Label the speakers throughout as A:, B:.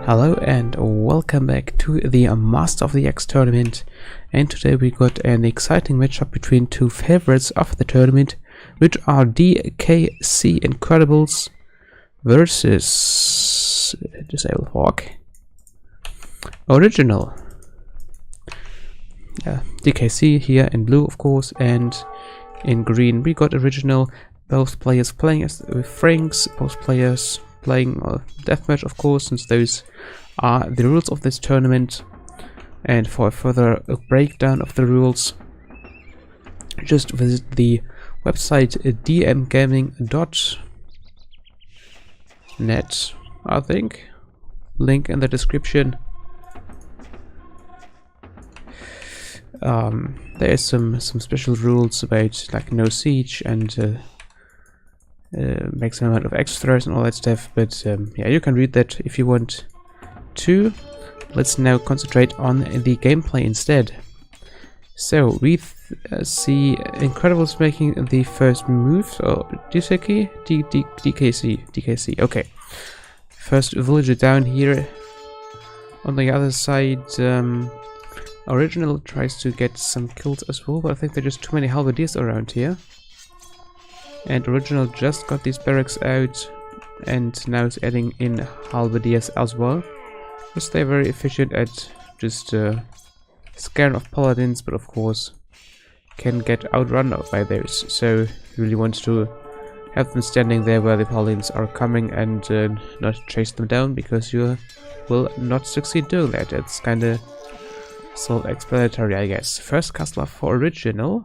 A: Hello and welcome back to the Master of the X tournament, and today we got an exciting matchup between two favorites of the tournament, which are DKC Incredibles versus Disabled Hawk Original. DKC here in blue, of course, and in green we got Original. Both players playing as Franks, both players playing Deathmatch, of course, since those are the rules of this tournament. And for a further breakdown of the rules, just visit the website dmgaming.net, I think. Link in the description. There is some special rules about like no siege and maximum amount of extras and all that stuff, but yeah, you can read that if you want to. Let's now concentrate on the gameplay instead. So we see Incredibles making the first move. So DKC. Okay, first villager down here. On the other side, Original tries to get some kills as well, but I think there are just too many halberdiers around here. And Original just got these barracks out and now is adding in halberdiers as well. Because they're very efficient at just scaring off paladins, but of course can get outrun by those. So you really want to have them standing there where the paladins are coming and not chase them down, because you will not succeed doing that. It's kind of self-explanatory, I guess. First castle for Original.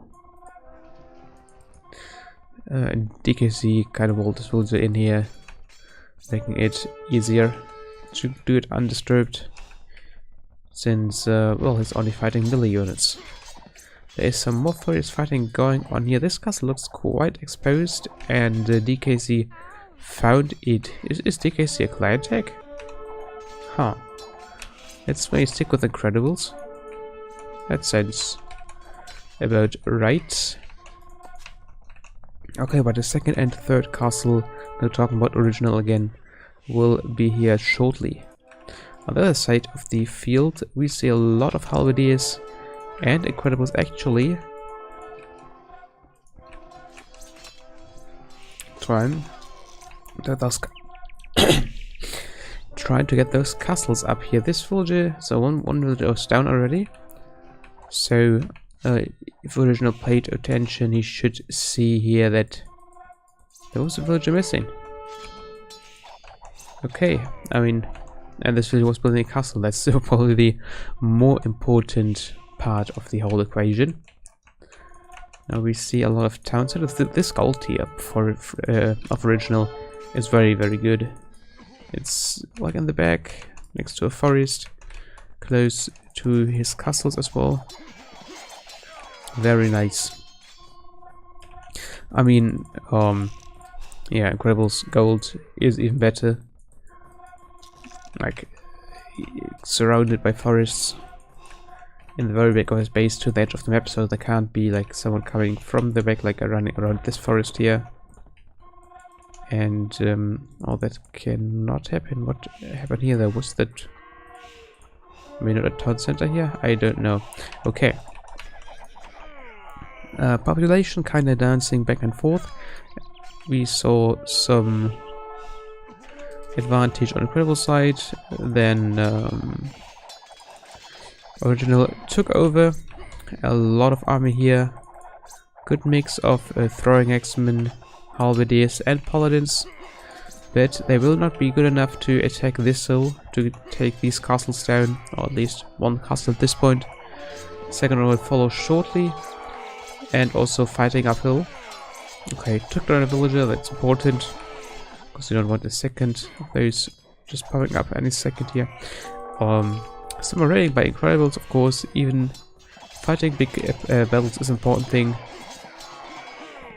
A: DKC kind of walled this villager in here, making it easier to do it undisturbed, since well, he's only fighting melee units. There is some more furious fighting going on here. This castle looks quite exposed, and DKC found it. Is DKC a clan tech? Huh. Let's maybe stick with Incredibles. That sounds about right. Okay, but the second and third castle, now talking about Original again, will be here shortly. On the other side of the field, we see a lot of halberdiers and Incredibles actually trying to get those castles up here. This villager, so one villager was down already. So if Original paid attention, he should see here that there was a villager missing. Okay, I mean, and this villager was building a castle. That's still probably the more important part of the whole equation. Now we see a lot of towns. This gold here of Original is very, very good. It's like in the back, next to a forest, close to his castles as well. Very nice. I mean, yeah, Incredibles gold is even better. Like, surrounded by forests in the very back of his base to the edge of the map, so there can't be like someone coming from the back, like running around this forest here. And all that cannot happen. What happened here? There was that. Maybe not a town center here? I don't know. Okay. Population kind of dancing back and forth. We saw some advantage on the Incredible side. Then Original took over. A lot of army here. Good mix of throwing axemen, halberdiers and paladins. But they will not be good enough to attack this hill to take these castles down, or at least one castle at this point. Second one will follow shortly, and also fighting uphill. Okay, took down a villager, that's important, because you don't want a second of those just popping up any second here. Some raiding by Incredibles, of course. Even fighting big battles is an important thing.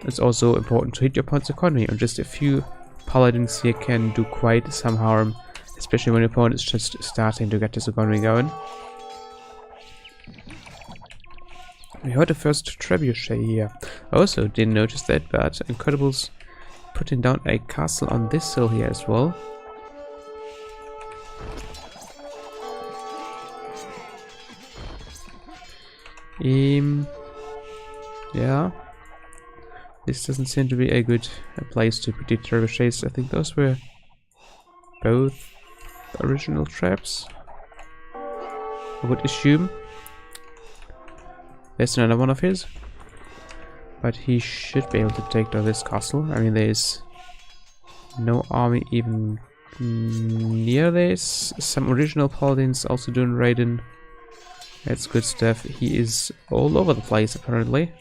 A: It's also important to hit your opponent's economy, and just a few paladins here can do quite some harm, especially when your opponent is just starting to get this economy going. We heard the first trebuchet here. I also didn't notice that, but Incredibles putting down a castle on this hill here as well. Yeah. This doesn't seem to be a good place to put the trebuchets. I think those were both original traps, I would assume. There's another one of his. But he should be able to take down this castle. I mean, there's no army even near this. Some original paladins also doing raiding. That's good stuff. He is all over the place apparently.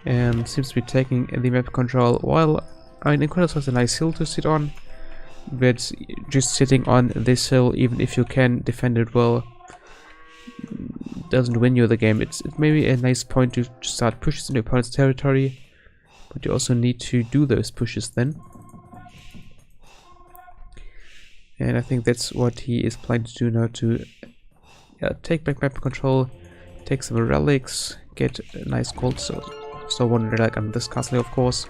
A: And seems to be taking the map control. While I mean, Incredibles has a nice hill to sit on, but just sitting on this hill, even if you can defend it well, doesn't win you the game. It's maybe a nice point to start pushes in your opponent's territory, but you also need to do those pushes then. And I think that's what he is planning to do now, to take back map control, take some relics, get a nice gold. So one relic on this castle, of course.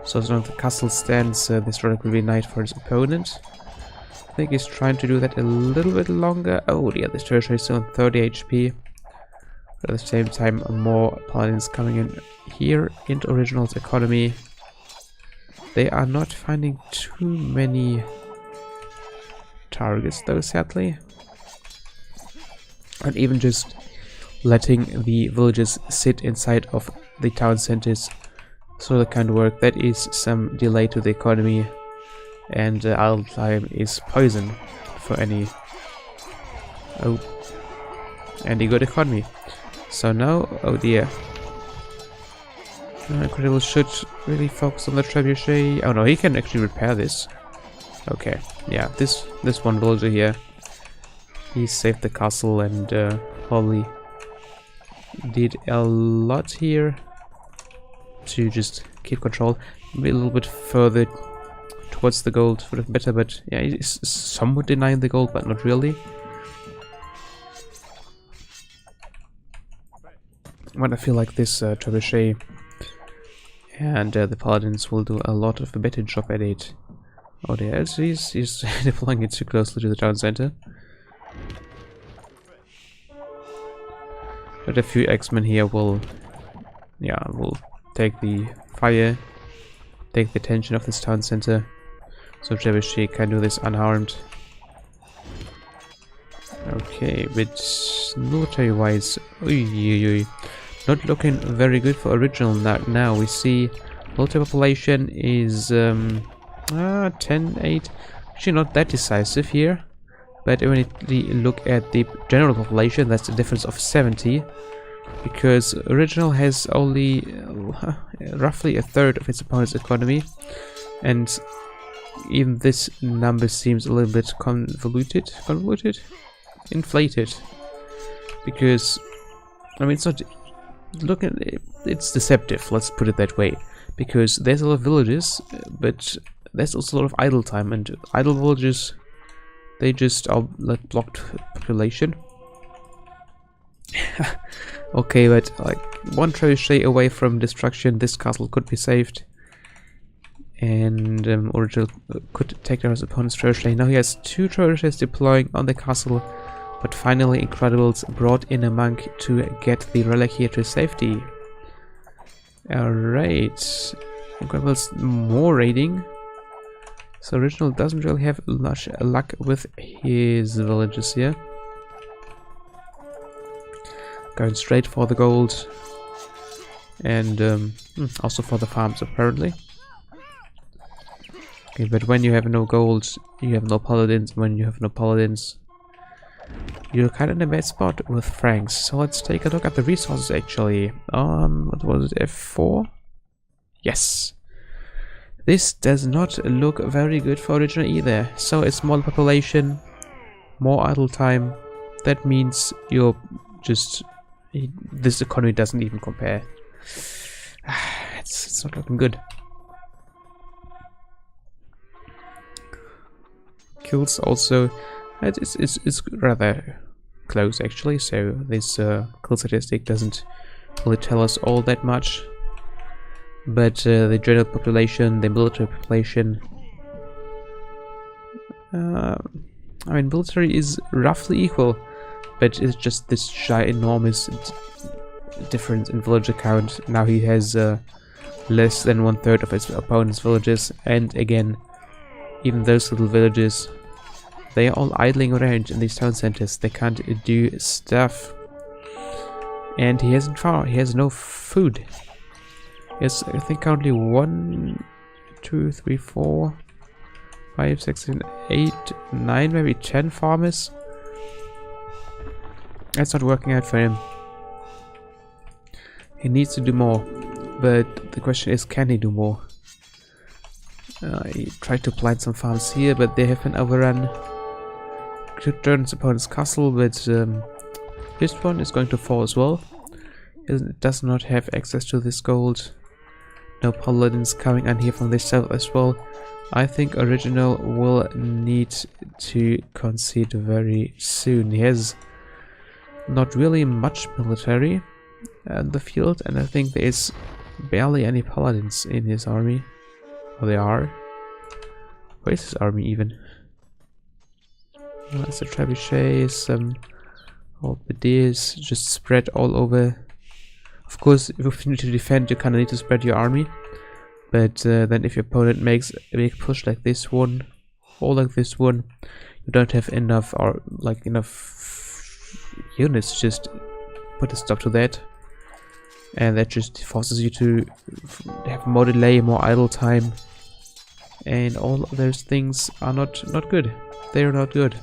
A: So as long as the castle stands, this relic will be knight for his opponent. I think he's trying to do that a little bit longer. Oh yeah, this territory is still on 30 HP. But at the same time, more paladins coming in here into Original's economy. They are not finding too many targets though, sadly. And even just letting the villages sit inside of the town centers so that can work. That is some delay to the economy. And idle time is poison for any good economy. So now, oh dear, Incredible should really focus on the trebuchet. Oh no, he can actually repair this. Okay, yeah, this one villager here, he saved the castle and probably did a lot here to just keep control. Maybe a little bit further towards the gold would have been better, but yeah, he's somewhat denying the gold, but not really. But I feel like this trebuchet and the paladins will do a lot of a better job at it. Oh there, he's deploying it too closely to the town center. But a few X-Men here will take the fire, take the attention of this town center, so trebuchet can do this unharmed. Okay, but military-wise, not looking very good for Original. Now we see military population is 10-8. Actually not that decisive here, but when we look at the general population, that's a difference of 70, because Original has only roughly a third of its opponent's economy, and even this number seems a little bit inflated, because I mean, it's not it's deceptive, let's put it that way, because there's a lot of villages, but there's also a lot of idle time, and idle villages, they just are like blocked population. Okay, but like one trebuchet away from destruction, this castle could be saved, and Original could take down his opponent's trebuchet. Now he has two trebuchets deploying on the castle, but finally Incredibles brought in a monk to get the relic here to safety. Alright, Incredibles more raiding. So Original doesn't really have much luck with his villages here. Going straight for the gold, and also for the farms apparently. Okay, but when you have no gold, you have no paladins. When you have no paladins, you're kind of in a bad spot with Franks. So let's take a look at the resources actually. What was it, F4? Yes. This does not look very good for Original either. So a small population, more idle time. That means you're just... this economy doesn't even compare. It's not looking good. Kills also... It's rather close actually, so this kill statistic doesn't really tell us all that much. But the general population, the military population, I mean military is roughly equal, but it's just this ginormous difference in villager count. Now he has less than 1/3 of his opponent's villages, and again, even those little villages, they are all idling around in these town centers. They can't do stuff, and he hasn't far. He has no food. Yes, I think currently 1, 2, 3, 4, 5, 6, 7, 8, 9, maybe 10 farmers. That's not working out for him. He needs to do more, but the question is, can he do more? He tried to plant some farms here, but they have been overrun. Could turn his opponent's castle, but this one is going to fall as well. It does not have access to this gold. No paladins coming in here from this south as well. I think Original will need to concede very soon. He has not really much military in the field, and I think there is barely any paladins in his army. Oh, there are. Where is his army even? There's a trebuchet, some halberdiers just spread all over. Of course, if you need to defend, you kind of need to spread your army. But then if your opponent makes a big push like this one, or like this one, you don't have enough, or like enough units, just put a stop to that. And that just forces you to have more delay, more idle time. And all of those things are not good. They are not good.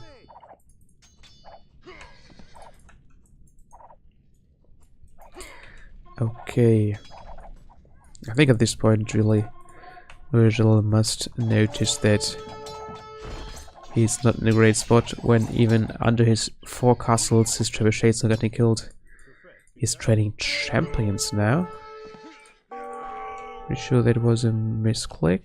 A: Okay, I think at this point really Virgil must notice that he's not in a great spot when even under his 4 castles his trebuchets are getting killed. He's training champions now. Pretty sure that was a misclick.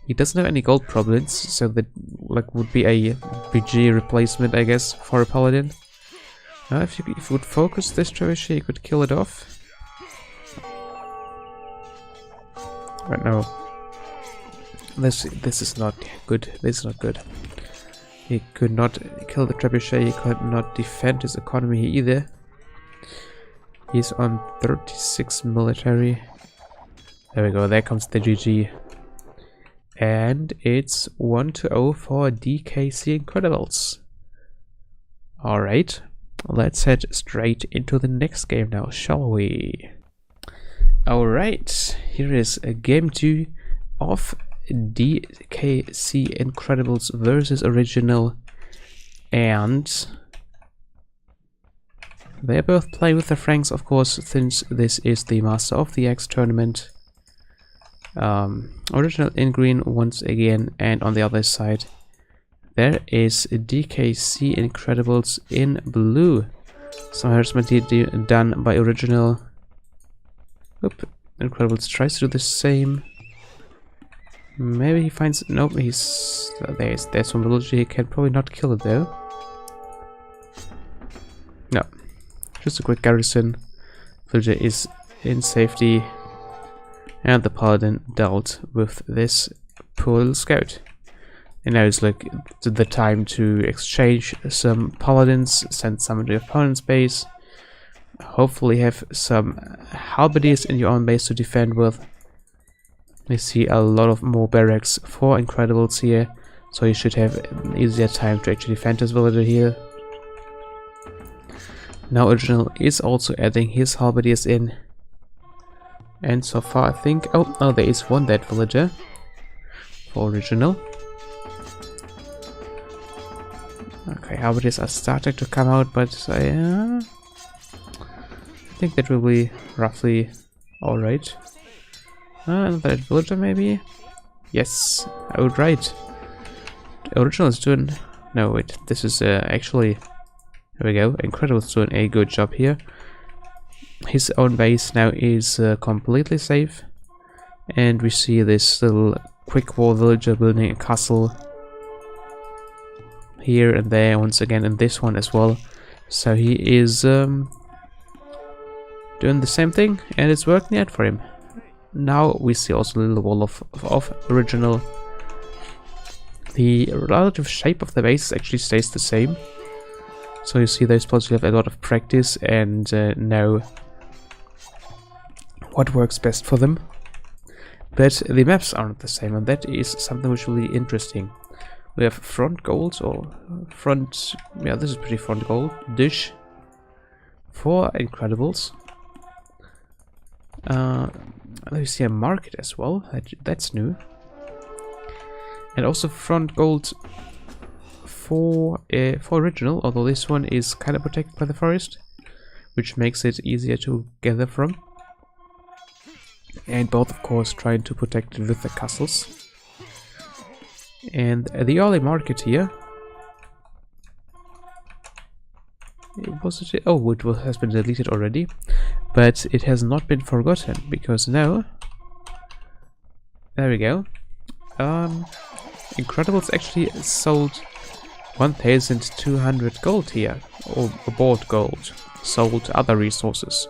A: He doesn't have any gold problems, so that like would be a BG replacement, I guess, for a paladin. If you would focus this trebuchet, you could kill it off. But no, this is not good. This is not good. He could not kill the trebuchet. He could not defend his economy either. He's on 36 military. There we go. There comes the GG. And it's 1-0 for DKC Incredibles. Alright, let's head straight into the next game now, shall we? Alright, here is a game 2 of DKC Incredibles versus Original. And they're both playing with the Franks, of course, since this is the Master of the Axe tournament. Original in green once again, and on the other side there is DKC Incredibles in blue. Some harassment done by Original. Oop, Incredibles tries to do the same. Maybe he finds, nope, he's there's one village. He can probably not kill it though. No, just a quick garrison. Villager is in safety. And the paladin dealt with this poor little scout. And now it's like the time to exchange some paladins, send some to your opponent's base. Hopefully have some halberdiers in your own base to defend with. We see a lot of more barracks for Incredibles here, so you should have an easier time to actually defend this villager here. Now Original is also adding his halberdiers in. And so far I think, oh, there is one dead villager for Original. Okay, halberdiers are starting to come out, but I think that will be roughly alright. Another dead villager maybe? Yes, I would right. Original is doing, no wait, this is actually, there we go, Incredible is doing a good job here. His own base now is completely safe, and we see this little quick war villager building a castle here and there once again, and this one as well. So he is doing the same thing, and it's working out for him. Now we see also a little wall of Original. The relative shape of the base actually stays the same. So you see those players who have a lot of practice and know what works best for them. But the maps aren't the same, and that is something which will be interesting. We have front goals, or front... yeah, this is pretty front goal. Dish. 4 Incredibles. Let me see a market as well. That's new. And also front gold for original, although this one is kind of protected by the forest, which makes it easier to gather from. And both, of course, trying to protect it with the castles. And the early market here. It has been deleted already, but it has not been forgotten, because now, there we go. Incredibles actually sold 1,200 gold here, or bought gold, sold other resources.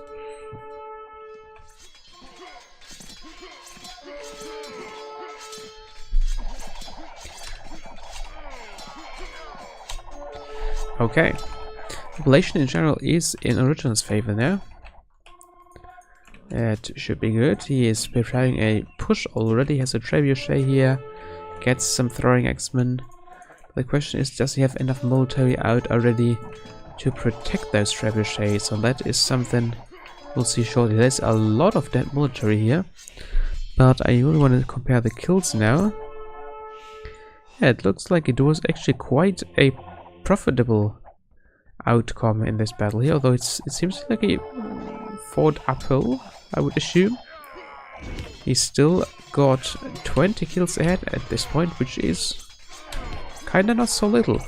A: Okay. Population in general is in Original's favor now. That should be good. He is preparing a push already, has a trebuchet here, gets some throwing axemen. The question is, does he have enough military out already to protect those trebuchets? And that is something we'll see shortly. There's a lot of dead military here, but I really want to compare the kills now. Yeah, it looks like it was actually quite a profitable outcome in this battle here, although it seems like he fought uphill, I would assume. He still got 20 kills ahead at this point, which is kinda not so little.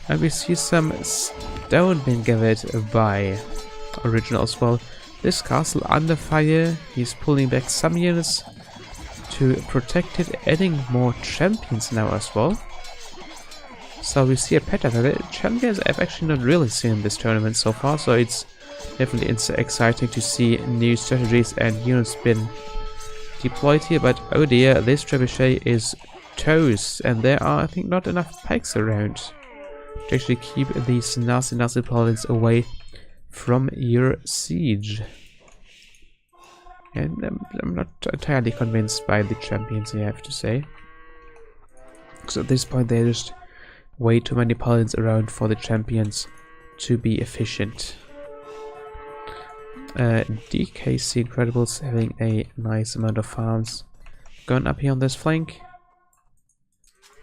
A: And we see some stone being gathered by Original as well. This castle under fire, he's pulling back some units to protect it, adding more champions now as well. So we see a pattern that champions I've actually not really seen in this tournament so far, so it's definitely exciting to see new strategies and units being deployed here. But oh dear, this trebuchet is toast, and there are, I think, not enough pikes around to actually keep these nasty paladins away from your siege. And I'm not entirely convinced by the champions, I have to say. Because at this point they're just way too many paladins around for the champions to be efficient. DKC Incredibles having a nice amount of farms going up here on this flank.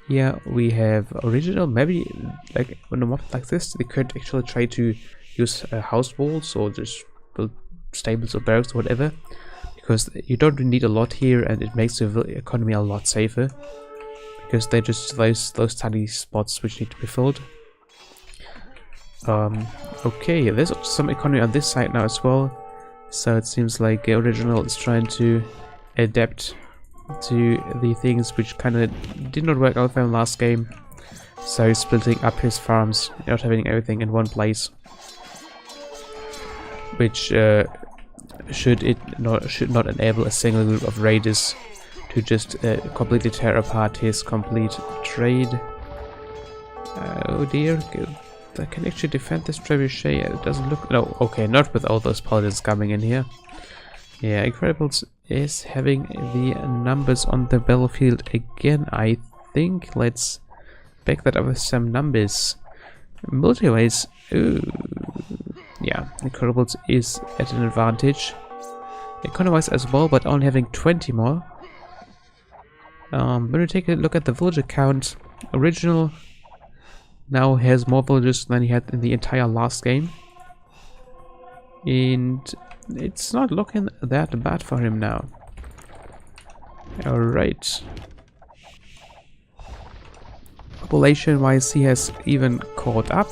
A: Here we have Original. Maybe like on a map like this they could actually try to use house walls or just build stables or barracks or whatever, because you don't really need a lot here and it makes the economy a lot safer. Because they're just those tiny spots which need to be filled. Okay, there's some economy on this side now as well. So it seems like Original is trying to adapt to the things which kind of did not work out for him last game. So he's splitting up his farms, not having everything in one place. Which should not enable a single group of raiders to just completely tear apart his complete trade. Oh dear, I can actually defend this trebuchet. It doesn't look... no, okay, not with all those paladins coming in here. Yeah, Incredibles is having the numbers on the battlefield again, I think. Let's back that up with some numbers. Multi-ways, ooh, yeah, Incredibles is at an advantage. Economy-wise as well, but only having 20 more. When we take a look at the villager count, Original now has more villagers than he had in the entire last game. And it's not looking that bad for him now. Alright. Population-wise, he has even caught up.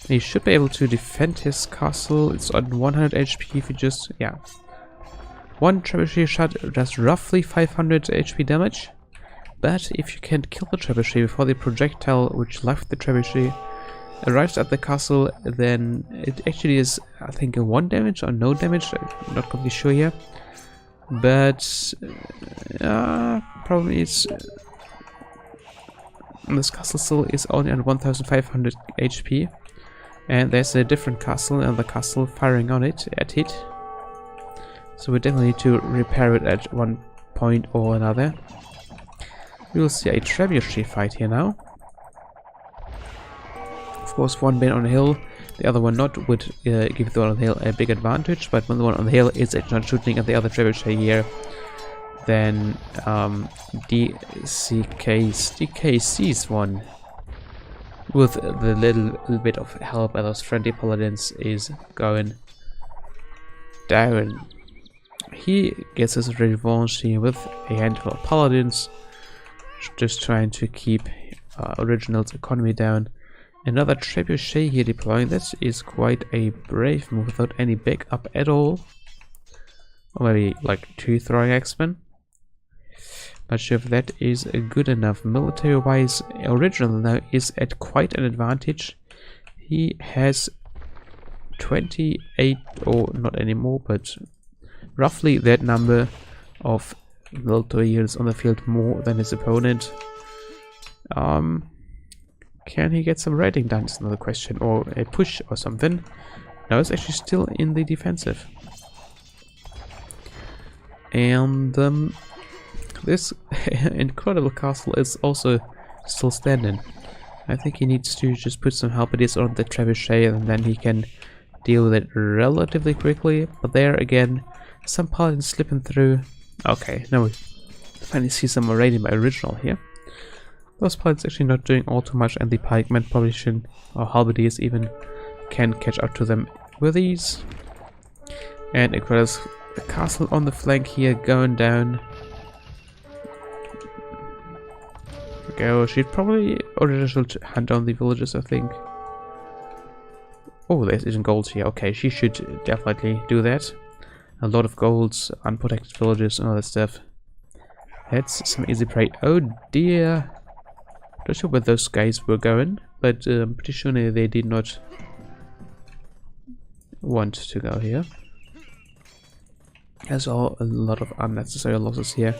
A: He should be able to defend his castle. It's on 100 HP if you just... yeah. One trebuchet shot does roughly 500 HP damage, but if you can kill the trebuchet before the projectile which left the trebuchet arrives at the castle, then it actually is, I think, a 1 damage or no damage. I'm not completely sure here, but problem is this castle still is only on 1500 HP, and there's a different castle, and the castle firing on it at hit. So we definitely need to repair it at one point or another. We will see a trebuchet fight here now. Of course, one being on the hill, the other one not, would give the one on the hill a big advantage, but when the one on the hill is actually not shooting at the other trebuchet here, then DKC's one, with the little bit of help by those friendly paladins, is going down. He gets his revenge here with a handful of paladins, just trying to keep Original's economy down. Another trebuchet here deploying. That is quite a brave move without any backup at all. Or maybe like 2 throwing axemen. Not sure if that is good enough. Military wise, Original now is at quite an advantage. He has 28, or not anymore, but roughly that number of military units on the field more than his opponent. Can he get some raiding done is another question, or a push or something. No, it's actually still in the defensive. And this incredible castle is also still standing. I think he needs to just put some halberdiers on the trebuchet, and then he can deal with it relatively quickly. But there again, some paladins slipping through. Okay, now we finally see some raiding by Original here. Those paladins actually not doing all too much, and the pikemen probably shouldn't, or halberdiers even, can catch up to them with these. And Incredibles castle on the flank here going down. There we go. She'd probably Original to hunt down the villagers, I think. Oh, there isn't gold here. Okay, she should definitely do that. A lot of golds, unprotected villages, and all that stuff. That's some easy prey. Oh dear. Not sure where those guys were going, but I'm pretty sure they did not want to go here. There's a lot of unnecessary losses here.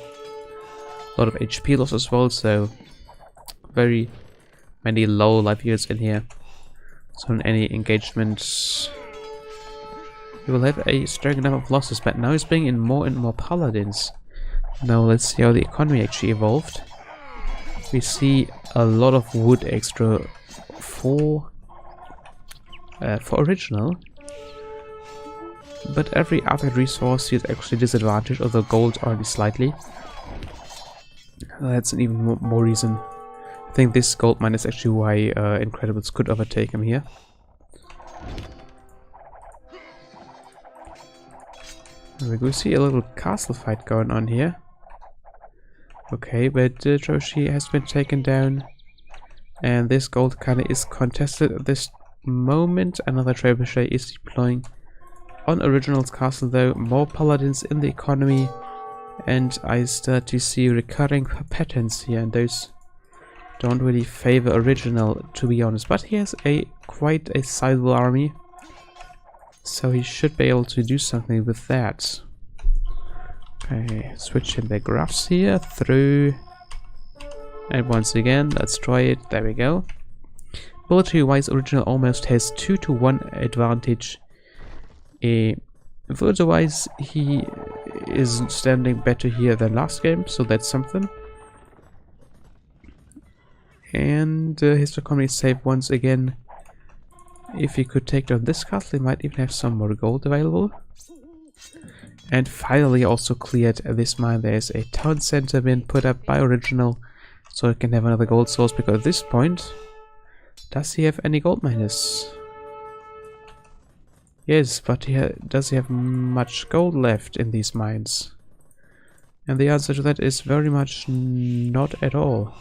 A: A lot of HP loss as well, so very many low life units in here. So in any engagements, you will have a strong number of losses, but now he's bringing in more and more paladins. Now let's see how the economy actually evolved. We see a lot of wood extra for Original, but every other resource is actually disadvantaged, although gold only slightly. That's an even more reason. I think this gold mine is actually why Incredibles could overtake him here. We see a little castle fight going on here. Okay, but Joshi has been taken down, and this gold kinda is contested at this moment. Another trebuchet is deploying on Original's castle though. More paladins in the economy, and I start to see recurring patterns here, and those don't really favor Original, to be honest. But he has quite a sizable army, so he should be able to do something with that. Okay, switching the graphs here through, and once again let's try it. There we go. Military wise, Original almost has 2-to-1 advantage. Villager wise, he is standing better here than last game, so that's something. And his economy is safe once again. If he could take down this castle, he might even have some more gold available. And finally also cleared this mine. There's a town center being put up by Original, so he can have another gold source, because at this point, does he have any gold miners? Yes, but does he have much gold left in these mines? And the answer to that is very much not at all.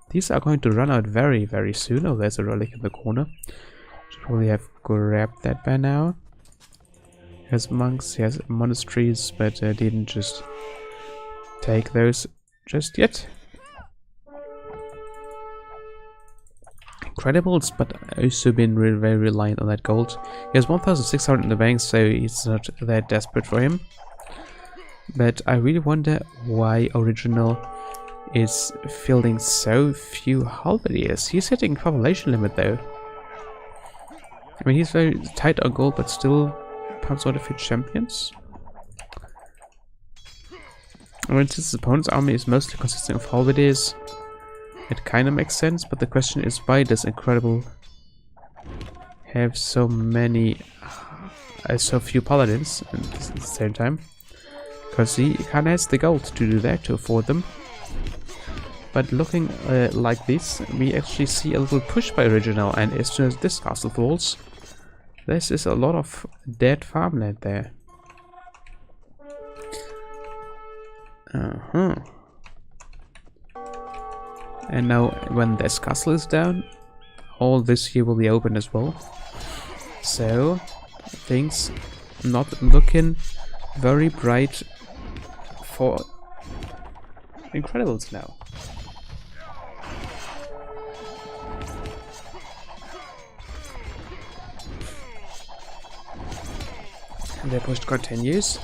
A: These are going to run out very, very soon. Oh, there's a relic in the corner. Should probably have grabbed that by now. He has monks, he has monasteries, but didn't just take those just yet. Incredibles, but also been very reliant on that gold. He has 1,600 in the bank, so it's not that desperate for him. But I really wonder why Original is fielding so few halberdiers. He's hitting population limit though. I mean, he's very tight on gold, but still can't sort of hit champions. I mean, since his opponent's army is mostly consisting of halberdiers, it kind of makes sense, but the question is, why does Incredible have so many, so few paladins at the same time? Because he kind of has the gold to do that, to afford them. But looking like this, we actually see a little push by Original, and as soon as this castle falls, this is a lot of dead farmland there. And now, when this castle is down, all this here will be open as well. So, things not looking very bright for Incredibles now. Their push continues,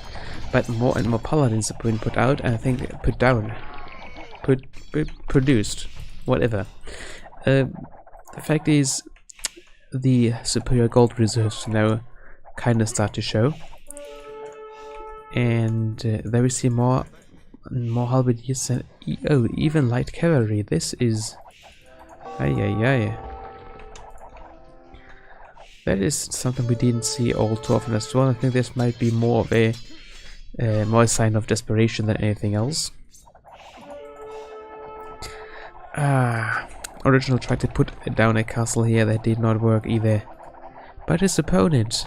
A: but more and more paladins have been put out, and I think put down, produced, whatever. The fact is, the superior gold reserves now kind of start to show, and there we see more halberdiers and even light cavalry. This is that is something we didn't see all too often as well. I think this might be more of a sign of desperation than anything else. Original tried to put down a castle here, that did not work either. But his opponent,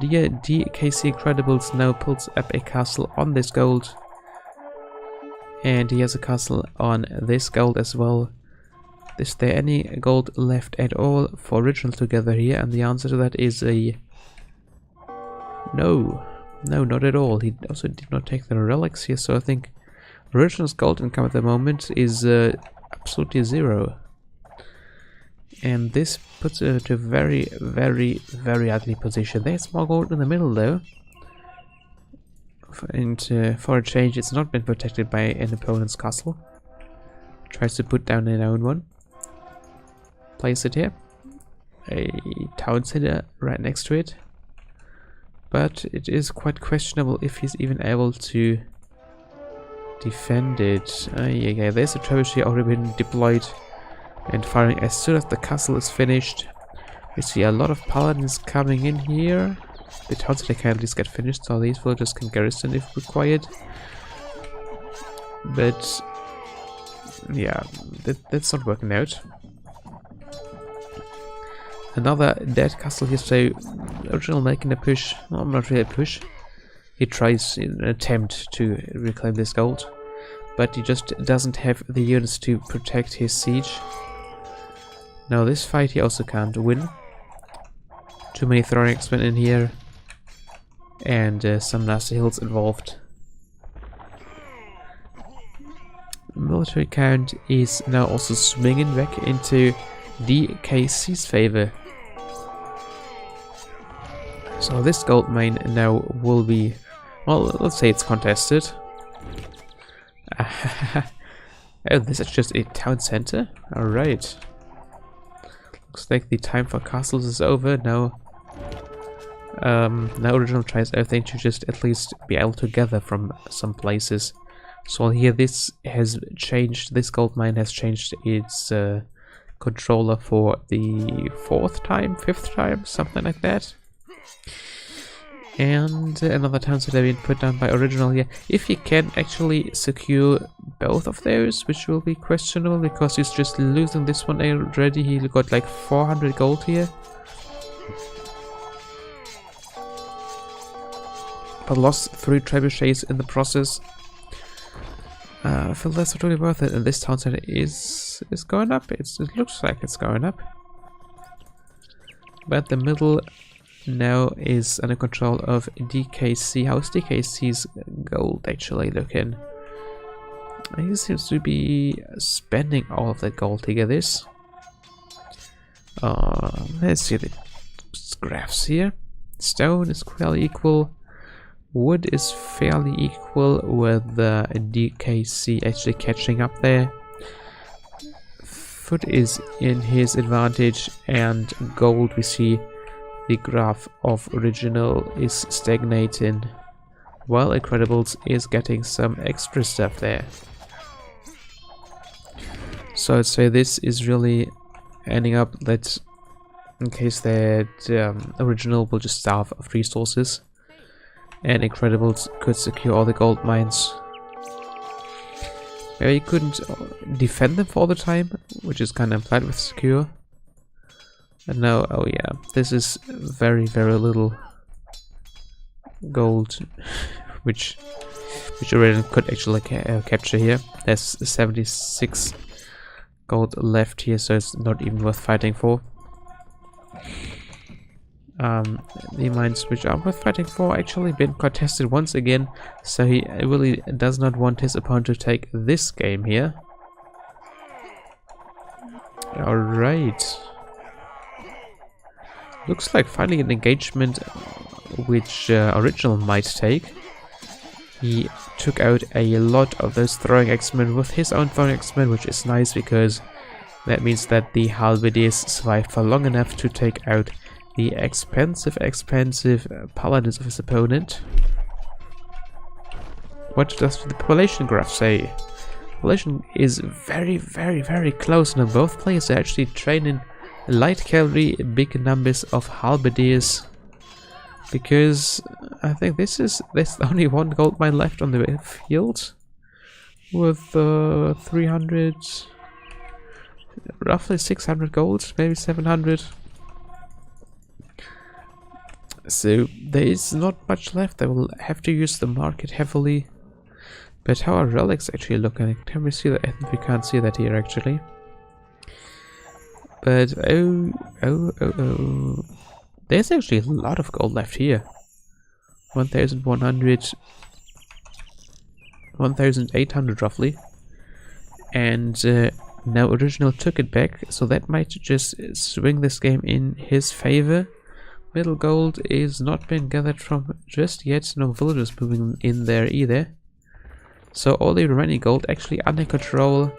A: DKC Incredibles, now pulls up a castle on this gold. And he has a castle on this gold as well. Is there any gold left at all for Original together here? And the answer to that is a no. No, not at all. He also did not take the relics here, so I think Original's gold income at the moment is absolutely zero. And this puts it to a very, very, very ugly position. There's more gold in the middle though. And for a change, it's not been protected by an opponent's castle. Tries to put down an own one. Place it here. A town center right next to it. But it is quite questionable if he's even able to defend it. Yeah, there's a trebuchet already been deployed and firing as soon as the castle is finished. We see a lot of paladins coming in here. The town center can at least get finished, so these villagers can garrison if required. But yeah, that's not working out. Another dead castle here, so Original making a push. Well, not really a push. He tries in an attempt to reclaim this gold, but he just doesn't have the units to protect his siege. Now this fight he also can't win. Too many throwing X-Men in here, and some nasty hills involved. Military count is now also swinging back into DKC's favor. So this gold mine now will be, well, let's say it's contested. Oh, this is just a town center? Alright. Looks like the time for castles is over now. Now Original tries everything to just at least be able to gather from some places. So here this has changed, this gold mine has changed its controller for the 4th time, 5th time, something like that. And another town center being put down by Original here. If he can actually secure both of those, which will be questionable because he's just losing this one already. He got like 400 gold here. But lost 3 trebuchets in the process. I feel that's not really worth it, and this town center is going up. It looks like it's going up. But the middle now is under control of DKC. How is DKC's gold actually looking? He seems to be spending all of that gold to get this. Let's see the graphs here. Stone is quite equal. Wood is fairly equal, with the DKC actually catching up there. Foot is in his advantage, and gold, we see the graph of original is stagnating, while Incredibles is getting some extra stuff there. So I'd say this is really ending up that in case that original will just starve of resources, and Incredibles could secure all the gold mines. Maybe he couldn't defend them for all the time, which is kind of implied with secure. And now, oh yeah, this is very, very little gold, which Original could actually capture here. There's 76 gold left here, so it's not even worth fighting for. The mines which are worth fighting for actually been contested once again, so he really does not want his opponent to take this game here. Alright. Looks like finally an engagement which Original might take. He took out a lot of those throwing X-Men with his own throwing X-Men, which is nice because that means that the Halberdiers survived for long enough to take out the expensive paladins of his opponent. What does the population graph say? Population is very, very, very close. Now both players are actually training light cavalry, big numbers of halberdiers, because I think there's only one gold mine left on the field with 300, roughly 600 gold, maybe 700. So there is not much left. They will have to use the market heavily. But how are relics actually looking? Can we see that? I think we can't see that here actually. But oh. There's actually a lot of gold left here. 1,100, 1,800 roughly. And now Original took it back, so that might just swing this game in his favor. Middle gold is not being gathered from just yet. No villagers moving in there either. So all the remaining gold actually under control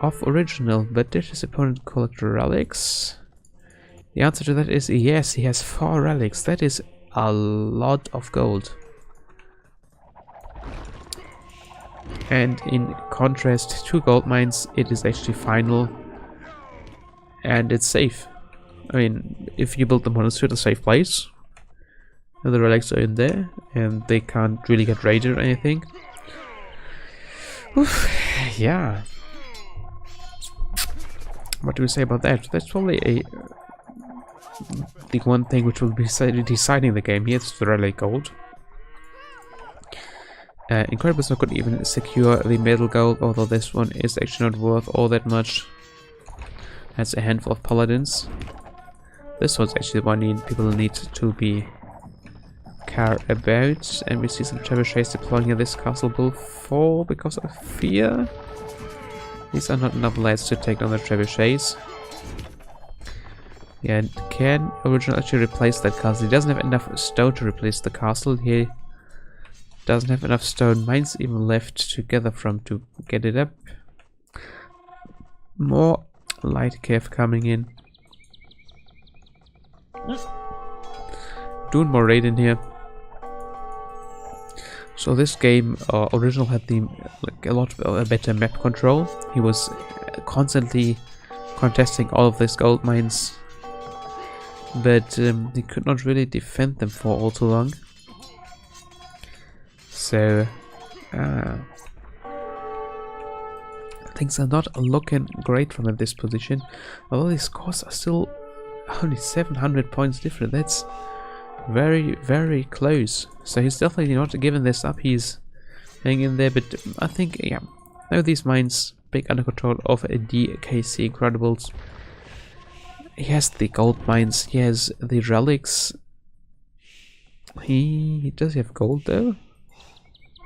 A: of Original. But did his opponent collect relics? The answer to that is yes, he has 4 relics. That is a lot of gold. And in contrast, 2 gold mines, it is actually final. And it's safe. I mean, if you build the monastery at a safe place, and the relics are in there, and they can't really get raided or anything. Oof, yeah. What do we say about that? That's probably the one thing which will be deciding the game here. It's the relic gold. Incredible's not going to even secure the middle gold, although this one is actually not worth all that much. That's a handful of paladins. This one's actually the one people need to be care about, and we see some trebuchets deploying in this castle before because of fear. These are not enough lads to take down the trebuchets. Yeah, can Original actually replace that castle? He doesn't have enough stone to replace the castle. He doesn't have enough stone mines even left to gather from to get it up. More light cav coming in. Doing more raid in here. So this game, Original had a lot better map control. He was constantly contesting all of these gold mines, but he could not really defend them for all too long. So things are not looking great from this position. Although these scores are still only 700 points different. That's very, very close. So he's definitely not giving this up. He's hanging in there. But I think, yeah, now these mines big under control of a DKC Incredibles. He has the gold mines. He has the relics. Does he have gold though?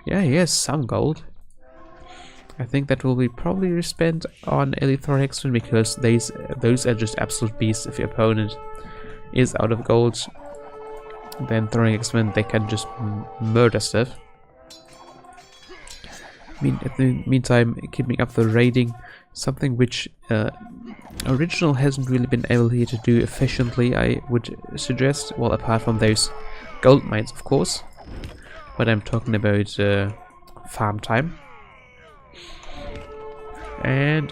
A: Yeah, he has some gold. I think that will be probably spent on Elithor Hexman, because those are just absolute beasts if your opponent is out of gold. Then throwing X-Men, they can just murder stuff. I mean, at the meantime, keeping up the raiding, something which Original hasn't really been able here to do efficiently, I would suggest. Well, apart from those gold mines, of course. But I'm talking about farm time. And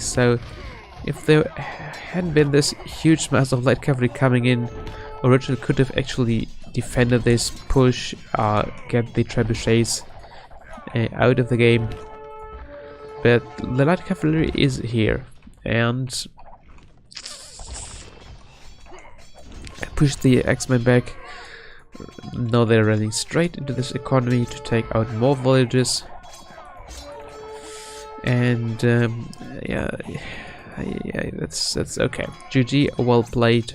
A: so if there hadn't been this huge mass of light cavalry coming in, Original could have actually defended this push, get the trebuchets out of the game. But the light cavalry is here and push the X-Men back. Now they're running straight into this economy to take out more villages. And yeah, that's okay. GG, well played.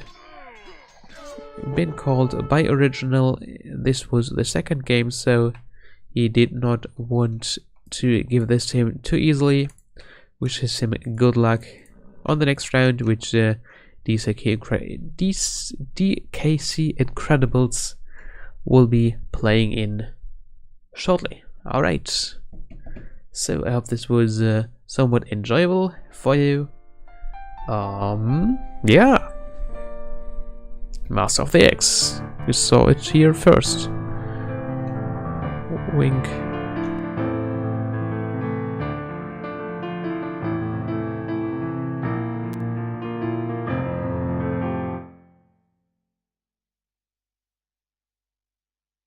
A: Been called by Original. This was the second game, so he did not want to give this to him too easily. Wishes him good luck on the next round, which DKC Incredibles will be playing in shortly. Alright, so I hope this was somewhat enjoyable for you. Yeah, Master of the X, you saw it here first. Wink.